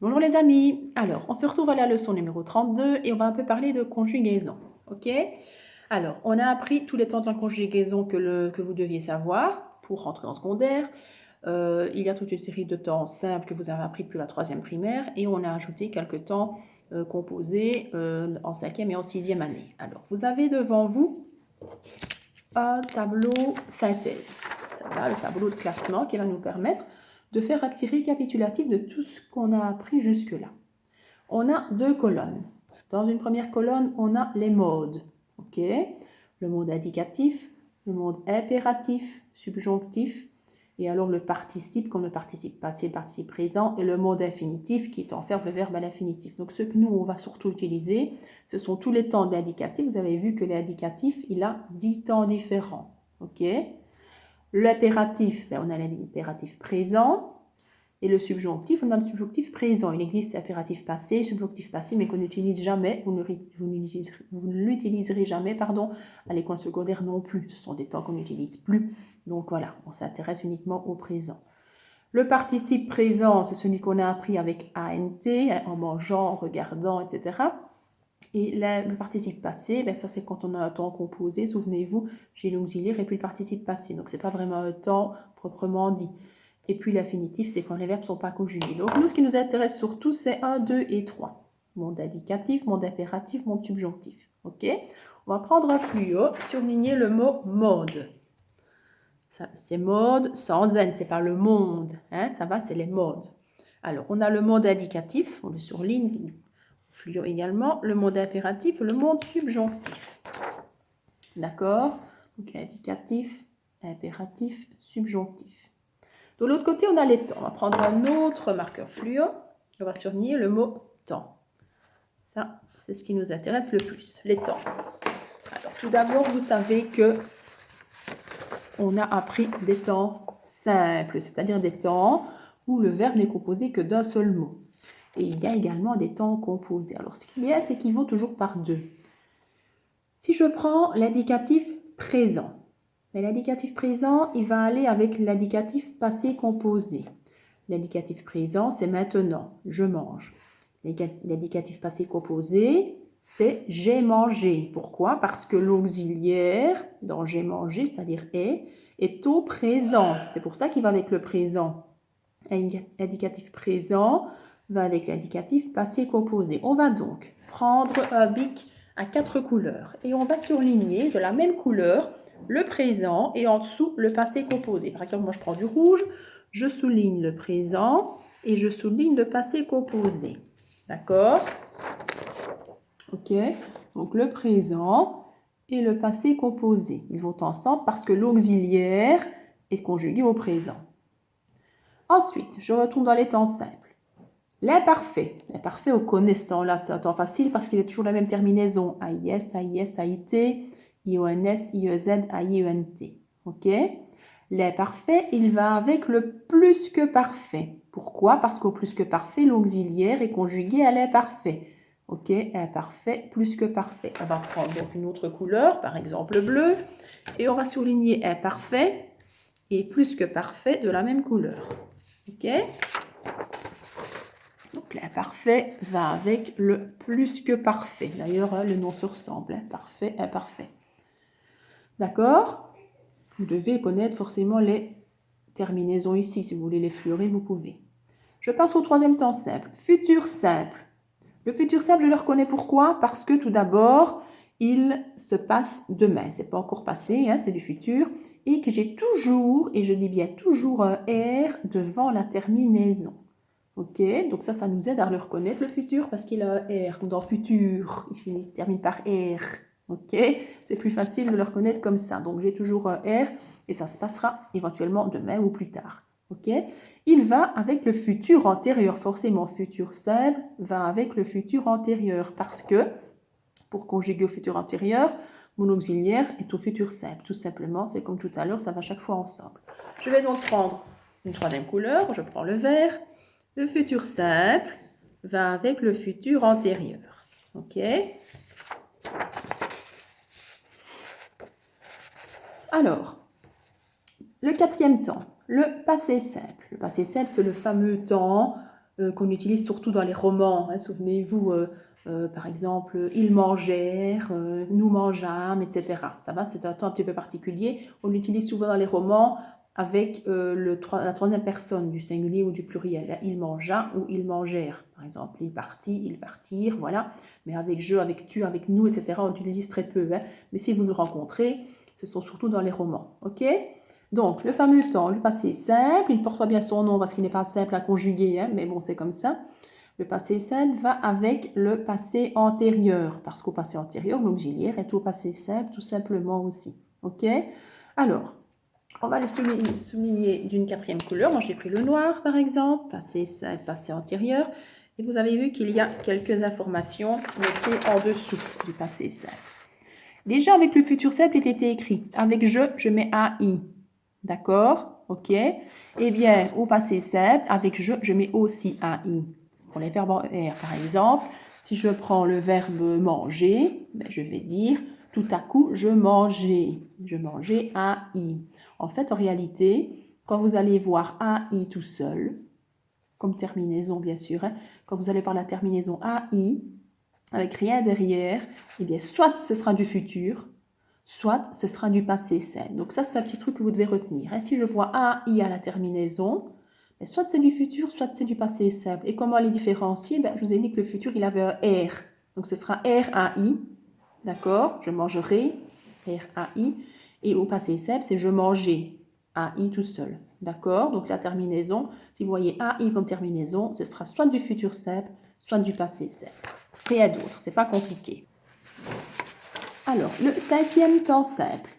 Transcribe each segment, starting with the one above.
Bonjour les amis, alors on se retrouve à la leçon numéro 32 et on va un peu parler de conjugaison, ok? Alors, on a appris tous les temps de la conjugaison que vous deviez savoir pour rentrer en secondaire. Il y a toute une série de temps simples que vous avez appris depuis la 3e primaire et on a ajouté quelques temps composés en 5e et en 6e année. Alors, vous avez devant vous un tableau synthèse. Ça va, le tableau de classement qui va nous permettre de faire un petit récapitulatif de tout ce qu'on a appris jusque-là. On a 2 colonnes. Dans une première colonne, on a les modes. Ok, le mode indicatif, le mode impératif, subjonctif, et alors le participe comme le participe passé, le participe présent, et le mode infinitif qui est en verbe, le verbe à l'infinitif. Donc ce que nous, on va surtout utiliser, ce sont tous les temps de l'indicatif. Vous avez vu que l'indicatif, il a 10 temps différents. Ok, l'impératif, on a l'impératif présent. Et le subjonctif, on a le subjonctif présent. Il existe impératif passé, subjonctif passé, mais qu'on n'utilise jamais, vous ne l'utiliserez jamais, à l'école secondaire non plus. Ce sont des temps qu'on n'utilise plus. Donc voilà, on s'intéresse uniquement au présent. Le participe présent, c'est celui qu'on a appris avec ANT, en mangeant, en regardant, etc. Et le participe passé, ça c'est quand on a un temps composé, souvenez-vous, j'ai l'auxiliaire et puis le participe passé. Donc c'est pas vraiment un temps proprement dit. Et puis l'infinitif, c'est quand les verbes ne sont pas conjugués. Donc nous, ce qui nous intéresse surtout, c'est 1, 2 et 3. Monde indicatif, monde impératif, monde subjonctif. Ok? On va prendre un fluo, surligner le mot mode. C'est mode sans N, c'est pas le monde. Hein? Ça va, c'est les modes. Alors, on a le mode indicatif, on le surligne, fluo également, le mode impératif, le mode subjonctif. D'accord? Donc indicatif, impératif, subjonctif. De l'autre côté, on a les temps. On va prendre un autre marqueur fluo. On va surligner le mot temps. Ça, c'est ce qui nous intéresse le plus, les temps. Alors, tout d'abord, vous savez que on a appris des temps simples, c'est-à-dire des temps où le verbe n'est composé que d'un seul mot. Et il y a également des temps composés. Alors, ce qui est bien, c'est qu'ils vont toujours par deux. Si je prends l'indicatif présent, mais l'indicatif présent, il va aller avec l'indicatif passé composé. L'indicatif présent, c'est maintenant, je mange. L'indicatif passé composé, c'est j'ai mangé. Pourquoi? Parce que l'auxiliaire dans j'ai mangé, c'est-à-dire est au présent. C'est pour ça qu'il va avec le présent. L'indicatif présent va avec l'indicatif passé composé. On va donc prendre un bic à 4 couleurs et on va surligner de la même couleur le présent et en dessous le passé composé. Par exemple, moi je prends du rouge, je souligne le présent et je souligne le passé composé. D'accord? Ok, donc le présent et le passé composé, ils vont ensemble parce que l'auxiliaire est conjugué au présent. Ensuite, je retourne dans les temps simples. L'imparfait. L'imparfait, on connaît ce temps-là, c'est un temps facile parce qu'il est toujours la même terminaison. AIS, AIS, AIT, IONS, IEZ, AIENT. Ok? L'imparfait, il va avec le plus que parfait. Pourquoi? Parce qu'au plus que parfait, l'auxiliaire est conjugué à l'imparfait. Ok? Imparfait, plus que parfait. On va prendre donc une autre couleur, par exemple le bleu, et on va surligner imparfait et plus que parfait de la même couleur. Ok? Donc l'imparfait va avec le plus que parfait. D'ailleurs, le nom se ressemble. Parfait, imparfait. D'accord? Vous devez connaître forcément les terminaisons ici. Si vous voulez les fleurir, vous pouvez. Je passe au troisième temps simple. Futur simple. Le futur simple, je le reconnais pourquoi? Parce que tout d'abord, il se passe demain. C'est pas encore passé, hein, c'est du futur. Et que j'ai toujours, et je dis bien toujours, un R devant la terminaison. Ok, donc ça nous aide à le reconnaître, le futur, parce qu'il a un R. Dans futur, il se termine par R. Ok, c'est plus facile de le reconnaître comme ça. Donc j'ai toujours un R et ça se passera éventuellement demain ou plus tard. Ok, il va avec le futur antérieur. Forcément, futur simple va avec le futur antérieur parce que pour conjuguer au futur antérieur, mon auxiliaire est au futur simple. Tout simplement, c'est comme tout à l'heure, ça va chaque fois ensemble. Je vais donc prendre une troisième couleur. Je prends le vert. Le futur simple va avec le futur antérieur. Ok? Alors, le quatrième temps, le passé simple. Le passé simple, c'est le fameux temps qu'on utilise surtout dans les romans. Hein. Souvenez-vous, par exemple, ils mangèrent, nous mangeâmes, etc. Ça va, c'est un temps un petit peu particulier. On l'utilise souvent dans les romans avec la troisième personne du singulier ou du pluriel. Là, il mangea ou ils mangèrent. Par exemple, il partit, ils partirent, voilà. Mais avec je, avec tu, avec nous, etc., on l'utilise très peu. Hein. Mais si vous nous rencontrez, ce sont surtout dans les romans. OK? Donc, le fameux temps, le passé simple, il ne porte pas bien son nom parce qu'il n'est pas simple à conjuguer, hein, mais bon, c'est comme ça. Le passé simple va avec le passé antérieur, parce qu'au passé antérieur, l'auxiliaire est au passé simple tout simplement aussi. OK? Alors, on va le souligner d'une quatrième couleur. Moi, j'ai pris le noir, par exemple, passé simple, passé antérieur. Et vous avez vu qu'il y a quelques informations notées en dessous du passé simple. Déjà, avec le futur simple, il était écrit. Avec je mets AI. D'accord? OK? Eh bien, au passé simple, avec je mets aussi AI. Pour les verbes en R, par exemple, si je prends le verbe manger, ben, je vais dire tout à coup, je mangeais. Je mangeais AI. En fait, en réalité, quand vous allez voir AI tout seul, comme terminaison, bien sûr, hein, quand vous allez voir la terminaison AI, avec rien derrière, eh bien, soit ce sera du futur, soit ce sera du passé simple. Donc ça, c'est un petit truc que vous devez retenir. Si je vois AI à la terminaison, soit c'est du futur, soit c'est du passé simple. Et comment les différencier? Je vous ai dit que le futur, il avait un R. Donc ce sera RAI, d'accord? Je mangerai, RAI. Et au passé simple, c'est je mangeais, AI tout seul. D'accord? Donc la terminaison, si vous voyez AI comme terminaison, ce sera soit du futur simple, soit du passé simple. Rien d'autre, c'est pas compliqué. Alors, le cinquième temps simple,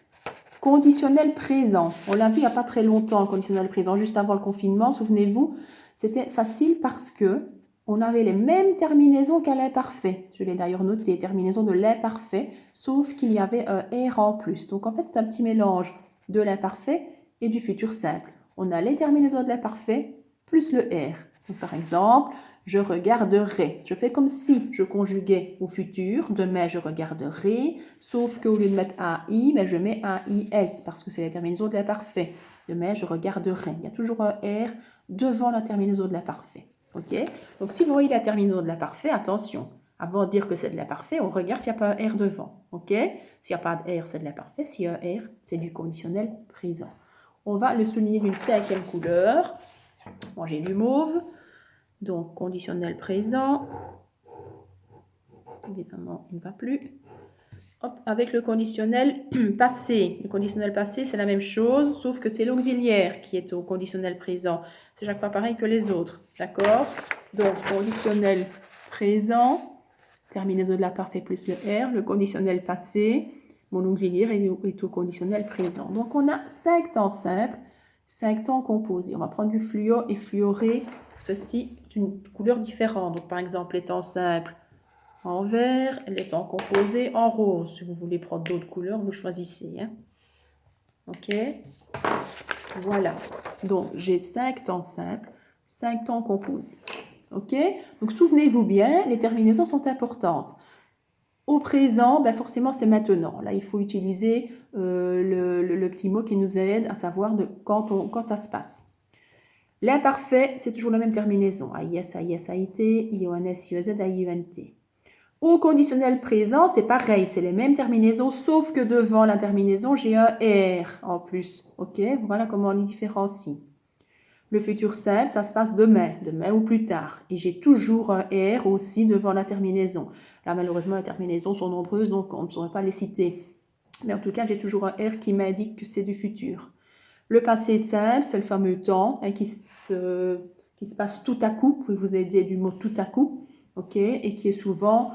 conditionnel présent. On l'a vu il n'y a pas très longtemps, le conditionnel présent, juste avant le confinement, souvenez-vous, c'était facile parce que on avait les mêmes terminaisons qu'à l'imparfait. Je l'ai d'ailleurs noté, terminaison de l'imparfait, sauf qu'il y avait un R en plus. Donc en fait, c'est un petit mélange de l'imparfait et du futur simple. On a les terminaisons de l'imparfait plus le R. Donc, par exemple, je regarderai. Je fais comme si je conjuguais au futur. Demain, je regarderai. Sauf qu'au lieu de mettre AI, je mets AIS parce que c'est la terminaison de l'imparfait. Demain, je regarderai. Il y a toujours un R devant la terminaison de l'imparfait. OK? Donc, si vous voyez la terminaison de l'imparfait, attention. Avant de dire que c'est de l'imparfait, on regarde s'il n'y a pas un R devant. OK? S'il n'y a pas de R, c'est de l'imparfait. S'il y a un R, c'est du conditionnel présent. On va le souligner d'une cinquième couleur. Bon, j'ai du mauve. Donc, conditionnel présent. Évidemment, il ne va plus. Hop, avec le conditionnel passé. Le conditionnel passé, c'est la même chose, sauf que c'est l'auxiliaire qui est au conditionnel présent. C'est chaque fois pareil que les autres. D'accord? Donc, conditionnel présent, terminaison de l'imparfait plus le R. Le conditionnel passé, mon auxiliaire est au conditionnel présent. Donc, on a 5 temps simples, 5 temps composés. On va prendre du fluo et fluoré, ceci d'une couleur différente. Donc, par exemple, les temps simples en vert, les temps composés en rose. Si vous voulez prendre d'autres couleurs, vous choisissez. Hein. OK? Voilà. Donc, j'ai 5 temps simples, 5 temps composés. OK? Donc, souvenez-vous bien, les terminaisons sont importantes. Au présent, forcément, c'est maintenant. Là, il faut utiliser le petit mot qui nous aide à savoir quand ça se passe. L'imparfait, c'est toujours la même terminaison. AIS, AIS, AIT, IONS, IOZ, AIUNT. Au conditionnel présent, c'est pareil, c'est les mêmes terminaisons, sauf que devant la terminaison, j'ai un R en plus. OK? Voilà comment on les différencie. Le futur simple, ça se passe demain ou plus tard. Et j'ai toujours un R aussi devant la terminaison. Là, malheureusement, les terminaisons sont nombreuses, donc on ne saurait pas les citer. Mais en tout cas, j'ai toujours un R qui m'indique que c'est du futur. Le passé simple, c'est le fameux temps qui se passe tout à coup. Vous pouvez vous aider du mot tout à coup. OK? Et qui est souvent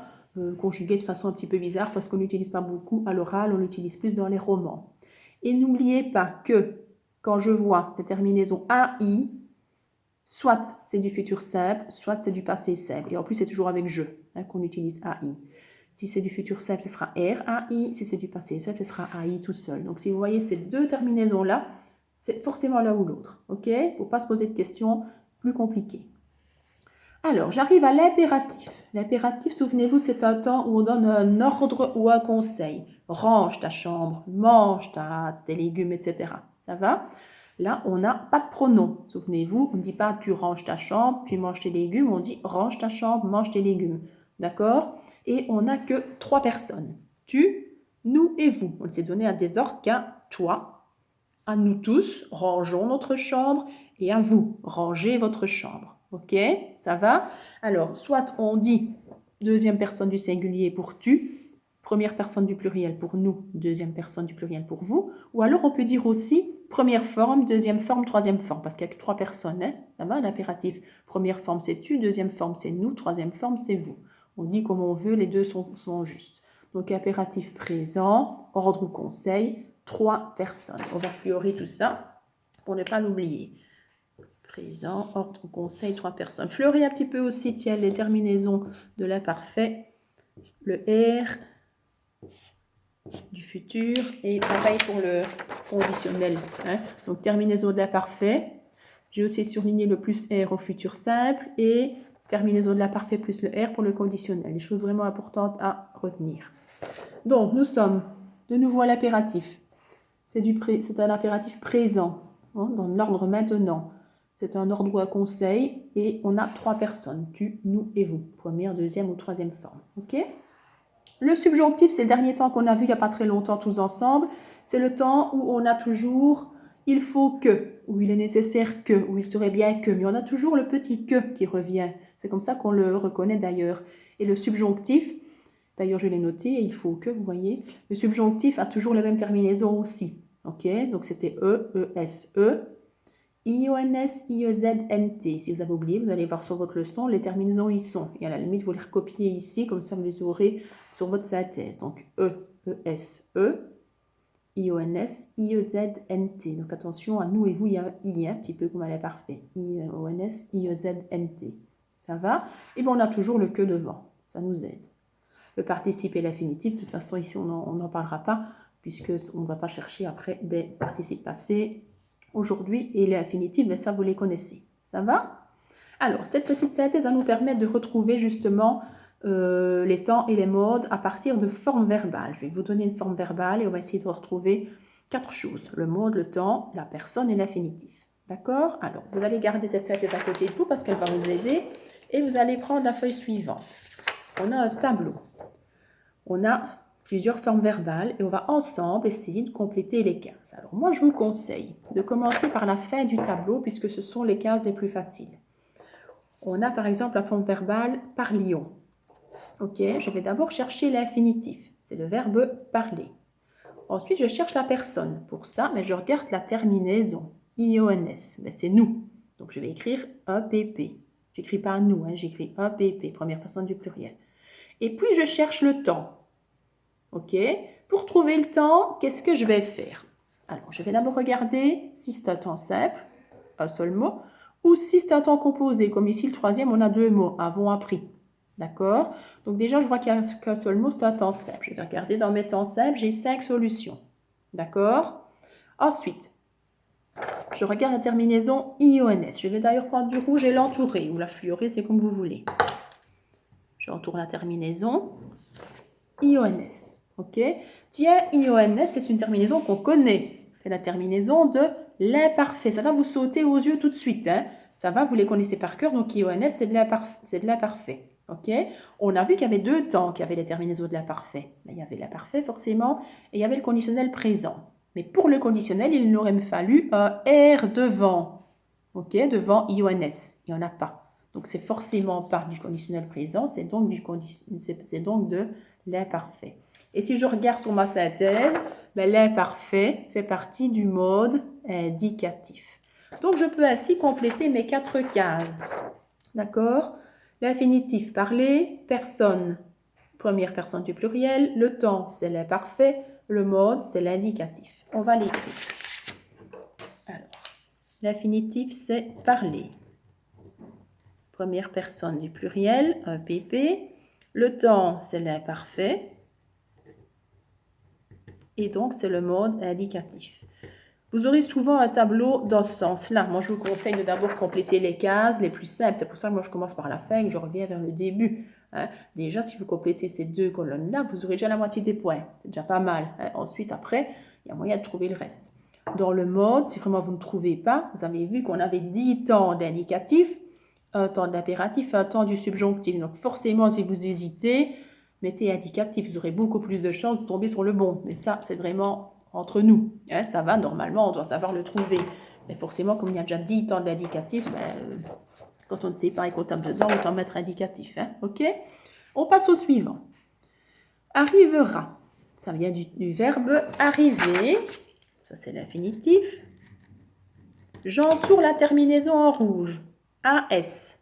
conjugué de façon un petit peu bizarre parce qu'on n'utilise pas beaucoup à l'oral, on l'utilise plus dans les romans. Et n'oubliez pas que quand je vois la terminaison AI, soit c'est du futur simple, soit c'est du passé simple. Et en plus, c'est toujours avec je qu'on utilise AI. Si c'est du futur simple, ce sera RAI. Si c'est du passé simple, ce sera AI tout seul. Donc, si vous voyez ces deux terminaisons-là, c'est forcément l'un ou l'autre. OK? Il ne faut pas se poser de questions plus compliquées. Alors, j'arrive à l'impératif. L'impératif, souvenez-vous, c'est un temps où on donne un ordre ou un conseil. Range ta chambre, mange tes légumes, etc. Ça va? Là, on n'a pas de pronom. Souvenez-vous, on ne dit pas tu ranges ta chambre, puis mange tes légumes. On dit range ta chambre, mange tes légumes. D'accord? Et on n'a que 3 personnes. Tu, nous et vous. On ne s'est donné un désordre qu'à toi, à nous tous, rangeons notre chambre, et à vous, rangez votre chambre. Ok? Ça va? Alors, soit on dit deuxième personne du singulier pour tu, première personne du pluriel pour nous, deuxième personne du pluriel pour vous, ou alors on peut dire aussi première forme, deuxième forme, troisième forme, parce qu'il n'y a que 3 personnes, hein? Ça va, l'impératif. Première forme c'est tu, deuxième forme c'est nous, troisième forme c'est vous. On dit comme on veut, les deux sont justes. Donc impératif présent, ordre ou conseil, 3 personnes. On va fluorer tout ça pour ne pas l'oublier. Présent, ordre ou conseil, 3 personnes. Fleurer un petit peu aussi, tiens, les terminaisons de l'imparfait, le R du futur et pareil pour le conditionnel. Hein. Donc terminaison de l'imparfait. J'ai aussi surligné le plus R au futur simple et terminaison de l'imparfait plus le R pour le conditionnel. Les choses vraiment importantes à retenir. Donc nous sommes de nouveau à l'impératif. C'est un impératif présent, hein, dans l'ordre maintenant. C'est un ordre ou un conseil et on a 3 personnes, tu, nous et vous. Première, deuxième ou troisième forme. Ok? Le subjonctif, c'est le dernier temps qu'on a vu il n'y a pas très longtemps tous ensemble. C'est le temps où on a toujours il faut que, où il est nécessaire que, où il serait bien que. Mais on a toujours le petit que qui revient. C'est comme ça qu'on le reconnaît d'ailleurs. Et le subjonctif, d'ailleurs je l'ai noté, il faut que, vous voyez, le subjonctif a toujours la même terminaison aussi. Ok, donc c'était E, ES, E, IONS, IEZNT. Si vous avez oublié, vous allez voir sur votre leçon, les terminaisons y sont. Et à la limite, vous les recopiez ici, comme ça vous les aurez sur votre synthèse. Donc E, ES, E, IONS, IEZNT. Donc attention, à nous et vous, il y a I, un petit peu comme à l'imparfait. IONS, IEZNT. Ça va? Et bien on a toujours le que devant. Ça nous aide. Le participe et l'infinitif, de toute façon ici on n'en parlera pas, puisqu'on ne va pas chercher après des participes passés aujourd'hui et l'infinitif, mais ça vous les connaissez. Ça va? Alors, cette petite synthèse va nous permettre de retrouver justement les temps et les modes à partir de formes verbales. Je vais vous donner une forme verbale et on va essayer de retrouver 4 choses. Le mode, le temps, la personne et l'infinitif. D'accord? Alors, vous allez garder cette synthèse à côté de vous parce qu'elle va vous aider et vous allez prendre la feuille suivante. On a un tableau. On a plusieurs formes verbales et on va ensemble essayer de compléter les 15. Alors moi, je vous conseille de commencer par la fin du tableau puisque ce sont les 15 les plus faciles. On a par exemple la forme verbale « parlions ». Ok, je vais d'abord chercher l'infinitif, c'est le verbe « parler ». Ensuite, je cherche la personne. Pour ça, mais je regarde la terminaison, IONS, c'est nous. Donc je vais écrire EPP. J'écris pas nous, hein, j'écris EPP, première personne du pluriel. Et puis je cherche le temps. Ok, pour trouver le temps, qu'est-ce que je vais faire? Alors, je vais d'abord regarder si c'est un temps simple, un seul mot, ou si c'est un temps composé, comme ici le troisième, on a 2 mots, avons appris. D'accord? Donc déjà, je vois qu'il n'y a qu'un seul mot, c'est un temps simple. Je vais regarder dans mes temps simples, j'ai 5 solutions. D'accord? Ensuite, je regarde la terminaison IONS. Je vais d'ailleurs prendre du rouge et l'entourer, ou la fluorer, c'est comme vous voulez. J'entoure la terminaison IONS. Ok. Tiens, IONS, c'est une terminaison qu'on connaît. C'est la terminaison de l'imparfait. Ça va vous sauter aux yeux tout de suite. Hein. Ça va, vous les connaissez par cœur. Donc, IONS, c'est de l'imparfait. Ok. On a vu qu'il y avait 2 temps qui avaient les terminaisons de l'imparfait. Il y avait l'imparfait, forcément, et il y avait le conditionnel présent. Mais pour le conditionnel, il nous aurait fallu un R devant. Ok, devant IONS. Il n'y en a pas. Donc, c'est forcément pas du conditionnel présent, c'est donc de l'imparfait. Et si je regarde sur ma synthèse, ben, l'imparfait fait partie du mode indicatif. Donc, je peux ainsi compléter mes 4 cases. D'accord? L'infinitif, parler, personne, première personne du pluriel, le temps, c'est l'imparfait, le mode, c'est l'indicatif. On va l'écrire. Alors, l'infinitif, c'est parler. Première personne du pluriel, un PP. Le temps, c'est l'imparfait. Et donc, c'est le mode indicatif. Vous aurez souvent un tableau dans ce sens-là. Moi, je vous conseille de d'abord compléter les cases les plus simples. C'est pour ça que moi, je commence par la fin et que je reviens vers le début. Hein. Déjà, si vous complétez ces 2 colonnes-là, vous aurez déjà la moitié des points. C'est déjà pas mal. Hein. Ensuite, après, il y a moyen de trouver le reste. dans le mode, si vraiment vous ne trouvez pas, vous avez vu qu'on avait 10 temps d'indicatif, un temps d'impératif, un temps du subjonctif. Donc forcément, si vous hésitez, mettez indicatif, vous aurez beaucoup plus de chances de tomber sur le bon. Mais ça, c'est vraiment entre nous. Hein, ça va, normalement, on doit savoir le trouver. Mais forcément, comme il y a déjà 10 temps d'indicatif, quand on ne sait pas et qu'on tape dedans, autant mettre indicatif. Hein, ok? On passe au suivant. Arrivera. Ça vient du verbe arriver. Ça, c'est l'infinitif. J'entoure la terminaison en rouge. AS.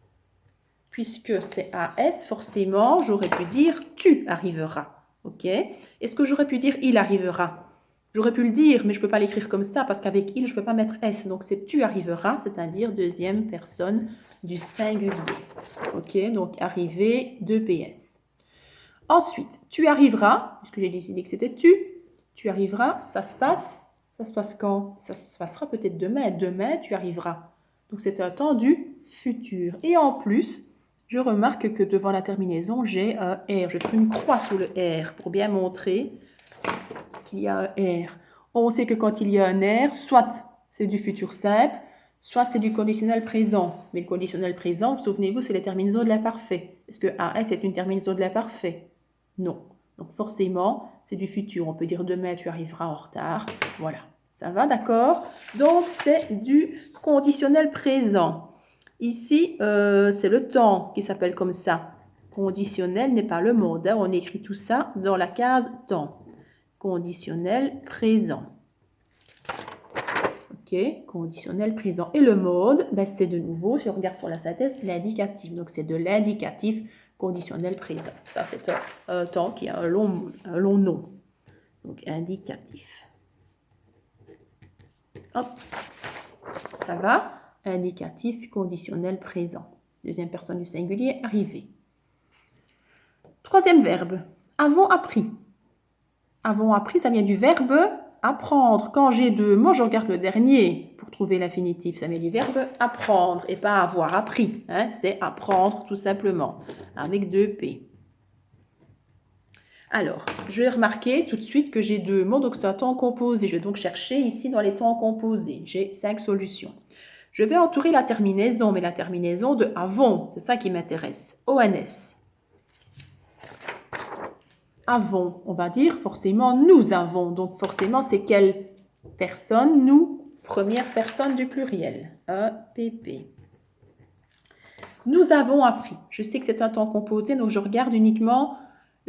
Puisque c'est AS, forcément, j'aurais pu dire tu arriveras. Ok? Est-ce que j'aurais pu dire il arrivera? J'aurais pu le dire, mais je ne peux pas l'écrire comme ça parce qu'avec il, je ne peux pas mettre S. Donc c'est tu arriveras, c'est-à-dire deuxième personne du singulier. Ok? Donc arriver, 2 PS. Ensuite, tu arriveras, puisque j'ai décidé que c'était tu arriveras, ça se passe quand? Ça se passera peut-être demain. Demain, tu arriveras. Donc c'est un temps du futur. Et en plus, je remarque que devant la terminaison, j'ai un R. Je fais une croix sous le R pour bien montrer qu'il y a un R. On sait que quand il y a un R, soit c'est du futur simple, soit c'est du conditionnel présent. Mais le conditionnel présent, souvenez-vous, c'est la terminaison de l'imparfait. Est-ce que AS est une terminaison de l'imparfait? Non. Donc forcément, c'est du futur. On peut dire demain, tu arriveras en retard. Voilà. Ça va, d'accord? Donc, c'est du conditionnel présent. Ici, c'est le temps qui s'appelle comme ça. Conditionnel n'est pas le mode. Hein. On écrit tout ça dans la case temps. Conditionnel présent. Ok, conditionnel présent. Et le mode, ben, c'est de nouveau, si on regarde sur la synthèse, l'indicatif. Donc, c'est de l'indicatif conditionnel présent. Ça, c'est un temps qui a un long nom. Donc, indicatif. Hop. Ça va? Indicatif conditionnel présent. Deuxième personne du singulier, arrivé. Troisième verbe, avons appris. Avons appris, ça vient du verbe apprendre. Quand j'ai deux mots, je regarde le dernier pour trouver l'infinitif. Ça vient du verbe apprendre et pas avoir appris. Hein, c'est apprendre tout simplement, avec 2 P. Alors, je vais remarquer tout de suite que j'ai 2 mots, donc c'est un temps composé. Je vais donc chercher ici dans les temps composés. J'ai 5 solutions. Je vais entourer la terminaison, mais la terminaison de avons, c'est ça qui m'intéresse. ONS. Avons, on va dire forcément nous avons. Donc forcément, c'est quelle personne? Nous, première personne du pluriel. Un PP. Nous avons appris. Je sais que c'est un temps composé, donc je regarde uniquement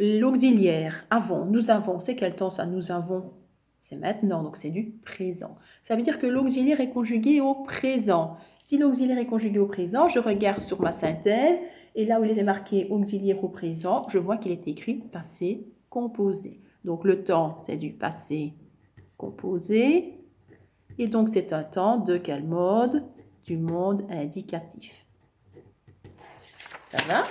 l'auxiliaire. Avons, nous avons. C'est quel temps ça? Nous avons. C'est maintenant, donc c'est du présent. Ça veut dire que l'auxiliaire est conjugué au présent. Si l'auxiliaire est conjugué au présent, je regarde sur ma synthèse, et là où il est marqué auxiliaire au présent, je vois qu'il est écrit passé composé. Donc le temps, c'est du passé composé. Et donc c'est un temps de quel mode? Du mode indicatif. Ça va?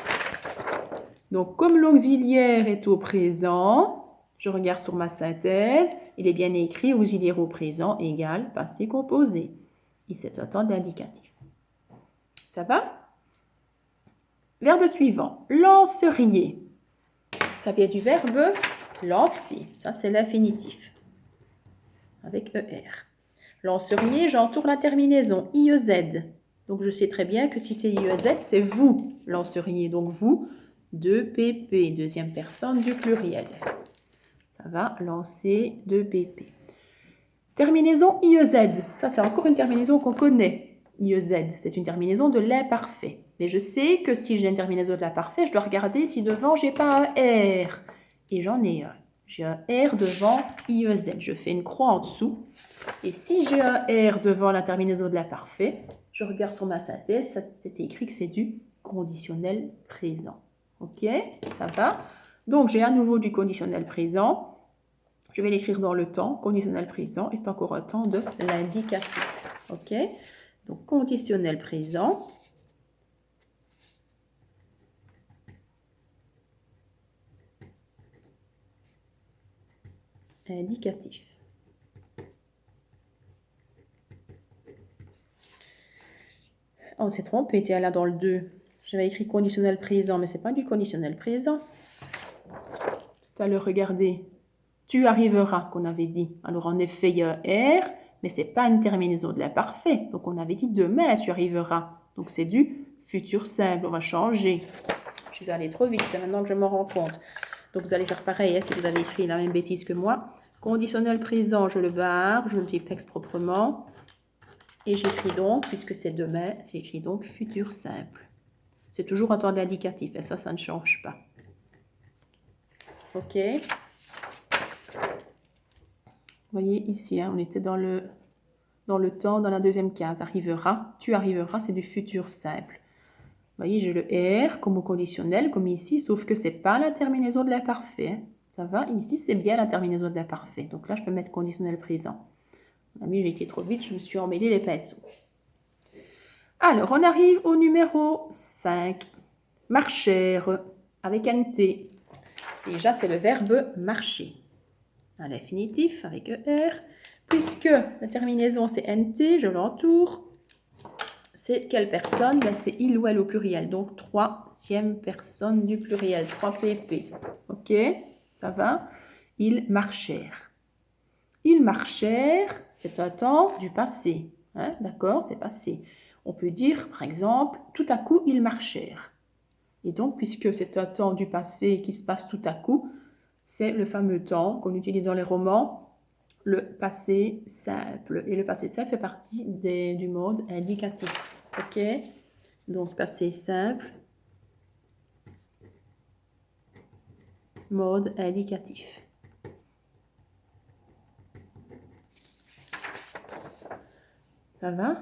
Donc comme l'auxiliaire est au présent, je regarde sur ma synthèse, il est bien écrit auxiliaire au présent égale passé composé. Et c'est un temps d'indicatif. Ça va? Verbe suivant, lanceriez. Ça vient du verbe lancer. Ça, c'est l'infinitif. Avec ER. Lanceriez, j'entoure la terminaison IEZ. Donc, je sais très bien que si c'est IEZ, c'est vous lanceriez. Donc, vous, 2 PP, deuxième personne du pluriel. Ça va, lancer, 2 PP. Terminaison IEZ. Ça, c'est encore une terminaison qu'on connaît. IEZ, c'est une terminaison de l'imparfait. Mais je sais que si j'ai une terminaison de l'imparfait, je dois regarder si devant, j'ai pas un R. Et j'en ai un. J'ai un R devant IEZ. Je fais une croix en dessous. Et si j'ai un R devant la terminaison de l'imparfait, je regarde sur ma synthèse, c'est écrit que c'est du conditionnel présent. Ok, ça va? Donc, j'ai à nouveau du conditionnel présent. Je vais l'écrire dans le temps, conditionnel présent, et c'est encore un temps de l'indicatif. Ok? Donc, conditionnel présent. Indicatif. On s'est trompé, tiens, là dans le 2. J'avais écrit conditionnel présent, mais ce n'est pas du conditionnel présent. Tout à l'heure, regardez. Tu arriveras, qu'on avait dit. Alors, en effet, il y a un R, mais ce n'est pas une terminaison de l'imparfait. Donc, on avait dit demain, tu arriveras. Donc, c'est du futur simple. On va changer. Je suis allée trop vite, c'est maintenant que je me rends compte. Donc, vous allez faire pareil, hein, si vous avez écrit la même bêtise que moi. Conditionnel présent, je le barre, je le texte proprement. Et j'écris donc, puisque c'est demain, j'écris donc futur simple. C'est toujours un temps de l'indicatif, et ça ne change pas. OK. Vous voyez ici, hein, on était dans le temps, dans la deuxième case. Arrivera, tu arriveras, c'est du futur simple. Vous voyez, j'ai le R comme au conditionnel, comme ici, sauf que ce n'est pas la terminaison de l'imparfait. Hein. Ça va? Ici, c'est bien la terminaison de l'imparfait. Donc là, je peux mettre conditionnel présent. J'ai été trop vite, je me suis emmêlé les pinceaux. Alors, on arrive au numéro 5. Marchère, avec un T. Déjà, c'est le verbe marcher. À l'infinitif, avec ER. Puisque la terminaison, c'est NT, je l'entoure. C'est quelle personne? Ben, c'est il ou elle au pluriel. Donc, troisième personne du pluriel. 3PP. OK? Ça va? Ils marchèrent. Ils marchèrent, c'est un temps du passé. Hein? D'accord? C'est passé. On peut dire, par exemple, tout à coup, ils marchèrent. Et donc, puisque c'est un temps du passé qui se passe tout à coup, c'est le fameux temps qu'on utilise dans les romans, le passé simple. Et le passé simple fait partie du mode indicatif. OK? Donc, passé simple, mode indicatif. Ça va?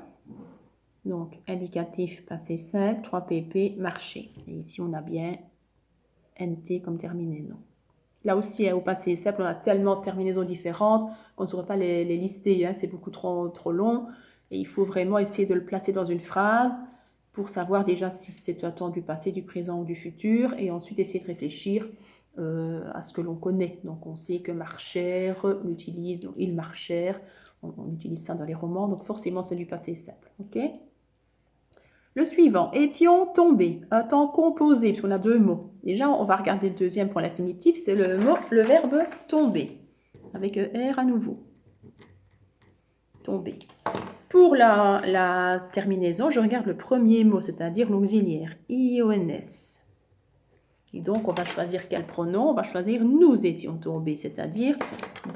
Donc, indicatif, passé simple, 3PP, marché. Et ici, on a bien NT comme terminaison. Là aussi, au passé simple, on a tellement de terminaisons différentes qu'on ne saurait pas les lister. Hein, c'est beaucoup trop long. Et il faut vraiment essayer de le placer dans une phrase pour savoir déjà si c'est un temps du passé, du présent ou du futur. Et ensuite, essayer de réfléchir à ce que l'on connaît. Donc, on sait que marchèrent, on utilise, donc, ils marchèrent. On utilise ça dans les romans. Donc, forcément, c'est du passé simple. OK? Le suivant, étions tombés, un temps composé, puisqu'on a deux mots. Déjà, on va regarder le deuxième pour l'infinitif, c'est le verbe tomber, avec R à nouveau. Tomber. Pour la terminaison, je regarde le premier mot, c'est-à-dire l'auxiliaire, IONS. Et donc, on va choisir quel pronom? On va choisir nous étions tombés, c'est-à-dire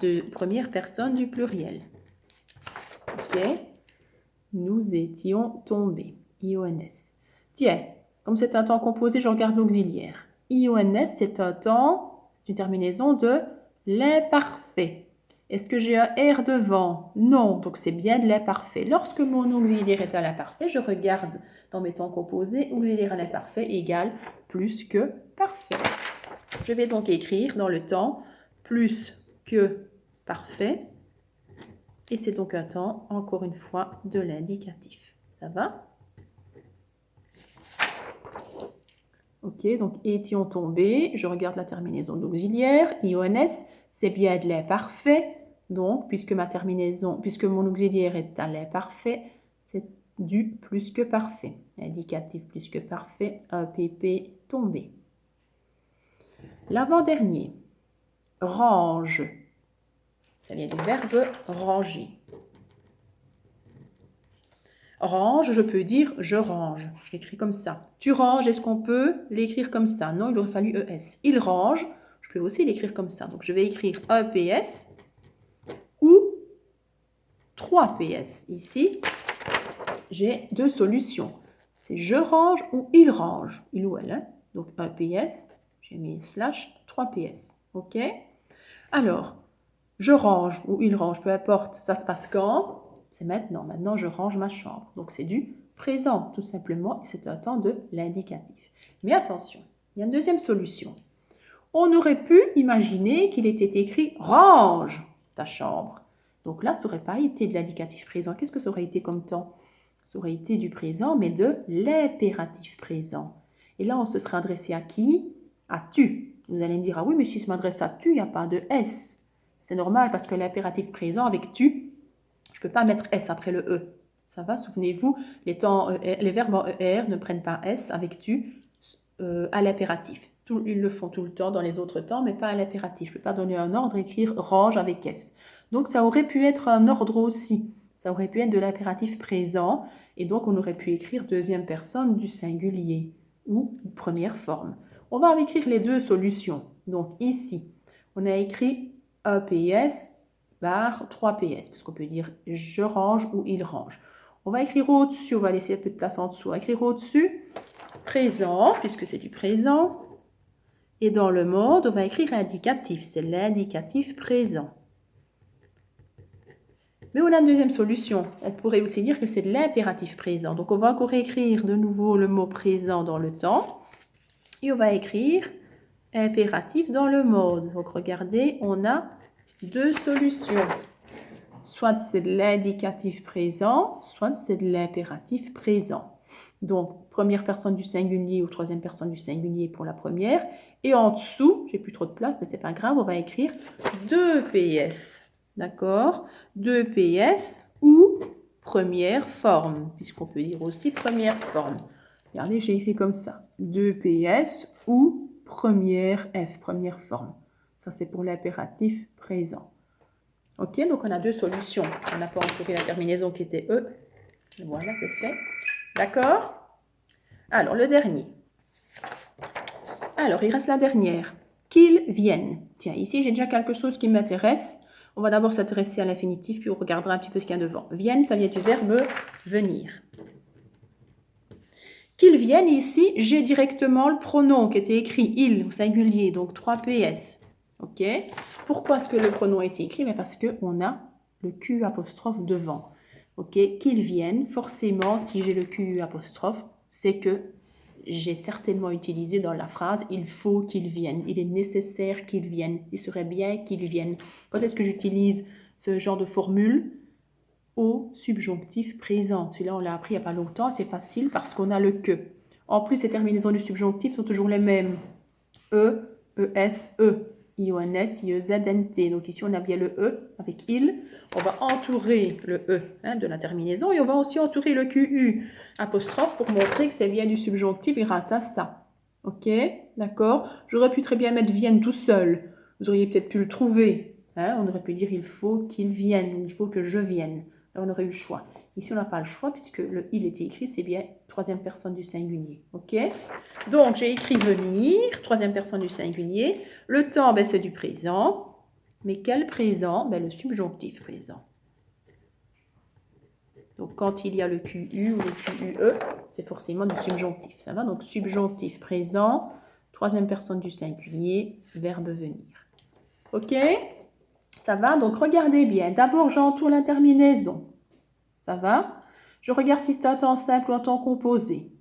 de première personne du pluriel. OK? Nous étions tombés. IONS. Tiens, comme c'est un temps composé, je regarde l'auxiliaire. IONS, c'est un temps, une terminaison de l'imparfait. Est-ce que j'ai un R devant? Non, donc c'est bien de l'imparfait. Lorsque mon auxiliaire est à l'imparfait, je regarde dans mes temps composés, auxiliaire à l'imparfait égale plus que parfait. Je vais donc écrire dans le temps plus que parfait. Et c'est donc un temps, encore une fois, de l'indicatif. Ça va? Ok, donc étions tombés, je regarde la terminaison d'auxiliaire, IONS, c'est bien de l'imparfait, donc puisque mon auxiliaire est à l'imparfait, c'est du plus que parfait. Indicatif plus que parfait, APP tombé. L'avant-dernier, range, ça vient du verbe ranger. Range, je peux dire je range. Je l'écris comme ça. Tu ranges, est-ce qu'on peut l'écrire comme ça? Non, il aurait fallu ES. Il range, je peux aussi l'écrire comme ça. Donc je vais écrire EPS ou 3PS. Ici, j'ai deux solutions. C'est je range ou il range. Il ou elle. Hein? Donc EPS, j'ai mis slash 3PS. OK? Alors, je range ou il range, peu importe. Ça se passe quand? C'est maintenant. Maintenant, je range ma chambre. Donc, c'est du présent, tout simplement. Et c'est un temps de l'indicatif. Mais attention, il y a une deuxième solution. On aurait pu imaginer qu'il était écrit « range ta chambre ». Donc là, ça n'aurait pas été de l'indicatif présent. Qu'est-ce que ça aurait été comme temps? Ça aurait été du présent, mais de l'impératif présent. Et là, on se serait adressé à qui? À tu. Vous allez me dire « Ah oui, mais si je m'adresse à tu, il n'y a pas de S ». C'est normal parce que l'impératif présent avec tu, je ne peux pas mettre S après le E. Ça va? Souvenez-vous, les verbes en ER ne prennent pas S avec tu à l'impératif. Ils le font tout le temps dans les autres temps, mais pas à l'impératif. Je ne peux pas donner un ordre et écrire range avec S. Donc ça aurait pu être un ordre aussi. Ça aurait pu être de l'impératif présent et donc on aurait pu écrire deuxième personne du singulier ou première forme. On va écrire les deux solutions. Donc ici, on a écrit EPS bar 3PS, parce qu'on peut dire je range ou il range. On va écrire au-dessus, on va laisser un peu de place en dessous. On va écrire au-dessus présent, puisque c'est du présent. Et dans le mode, on va écrire indicatif, c'est l'indicatif présent. Mais on a une deuxième solution. On pourrait aussi dire que c'est de l'impératif présent. Donc on va encore écrire de nouveau le mot présent dans le temps. Et on va écrire impératif dans le mode. Donc regardez, on a deux solutions. Soit c'est de l'indicatif présent, soit c'est de l'impératif présent. Donc, première personne du singulier ou troisième personne du singulier pour la première. Et en dessous, j'ai plus trop de place, mais c'est pas grave, on va écrire 2PS. D'accord? 2PS ou première forme, puisqu'on peut dire aussi première forme. Regardez, j'ai écrit comme ça. 2PS ou première F, première forme. Ça, c'est pour l'impératif présent. Ok, donc on a deux solutions. On n'a pas entouré la terminaison qui était E. Voilà, c'est fait. D'accord? Alors, le dernier. Alors, il reste la dernière. Qu'ils viennent. Tiens, ici, j'ai déjà quelque chose qui m'intéresse. On va d'abord s'intéresser à l'infinitif, puis on regardera un petit peu ce qu'il y a devant. Viennent, ça vient du verbe venir. Qu'ils viennent, ici, j'ai directement le pronom qui était écrit il au singulier, donc 3PS. Ok? Pourquoi est-ce que le pronom a été écrit? Mais parce qu'on a le Q apostrophe devant. Ok? Qu'ils viennent, forcément, si j'ai le Q apostrophe, c'est que j'ai certainement utilisé dans la phrase « il faut qu'ils viennent »,« il est nécessaire qu'ils viennent »,« il serait bien qu'ils viennent ». Quand est-ce que j'utilise ce genre de formule? Au subjonctif présent. Celui-là, on l'a appris il n'y a pas longtemps, c'est facile parce qu'on a le « que ». En plus, les terminaisons du subjonctif sont toujours les mêmes. E, ES, E, IONS, IEZNT. Donc ici, on a bien le E avec il. On va entourer le E de la terminaison et on va aussi entourer le QU apostrophe pour montrer que c'est bien du subjonctif grâce à ça. Ok? D'accord? J'aurais pu très bien mettre viennent tout seul. Vous auriez peut-être pu le trouver. On aurait pu dire il faut qu'ils viennent, il faut que je vienne. Là, on aurait eu le choix. Ici, on n'a pas le choix puisque le il était écrit, c'est bien troisième personne du singulier. Ok? Donc, j'ai écrit venir, troisième personne du singulier. Le temps, ben, c'est du présent. Mais quel présent? Ben, le subjonctif présent. Donc, quand il y a le QU ou le QUE, c'est forcément du subjonctif. Ça va? Donc, subjonctif présent, troisième personne du singulier, verbe venir. Ok? Ça va? Donc, regardez bien. D'abord, j'entoure la terminaison. Ça va? Je regarde si c'est un temps simple ou un temps composé.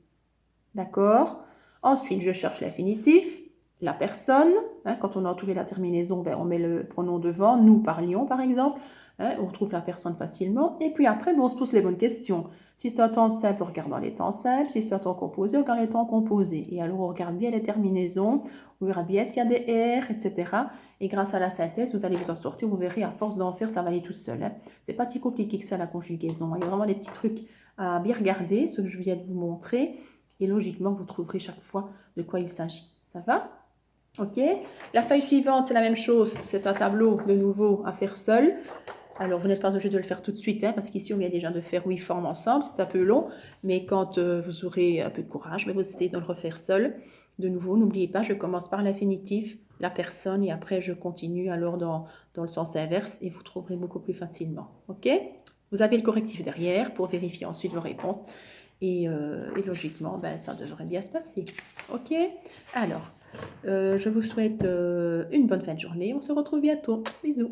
D'accord? Ensuite, je cherche l'infinitif, la personne. Quand on a entouré la terminaison, ben, on met le pronom devant. Nous parlions, par exemple. On trouve la personne facilement. Et puis après, ben, on se pose les bonnes questions. Si c'est un temps simple, on regarde dans les temps simples. Si c'est un temps composé, on regarde les temps composés. Et alors, on regarde bien les terminaisons. On regarde bien est-ce qu'il y a des R, etc. Et grâce à la synthèse, vous allez vous en sortir. Vous verrez, à force d'en faire, ça va aller tout seul. C'est pas si compliqué que ça, la conjugaison. Il y a vraiment des petits trucs à bien regarder, ce que je viens de vous montrer. Et logiquement, vous trouverez chaque fois de quoi il s'agit. Ça va? Ok. La feuille suivante, c'est la même chose. C'est un tableau, de nouveau, à faire seul. Alors, vous n'êtes pas obligé de le faire tout de suite, parce qu'ici, on vient déjà de faire 8 formes ensemble. C'est un peu long, mais quand vous aurez un peu de courage, vous essayez de le refaire seul. De nouveau, n'oubliez pas, je commence par l'infinitif, la personne, et après, je continue alors dans le sens inverse, et vous trouverez beaucoup plus facilement. Ok? Vous avez le correctif derrière pour vérifier ensuite vos réponses. Et logiquement, ben, ça devrait bien se passer. Ok? Alors, je vous souhaite une bonne fin de journée. On se retrouve bientôt. Bisous.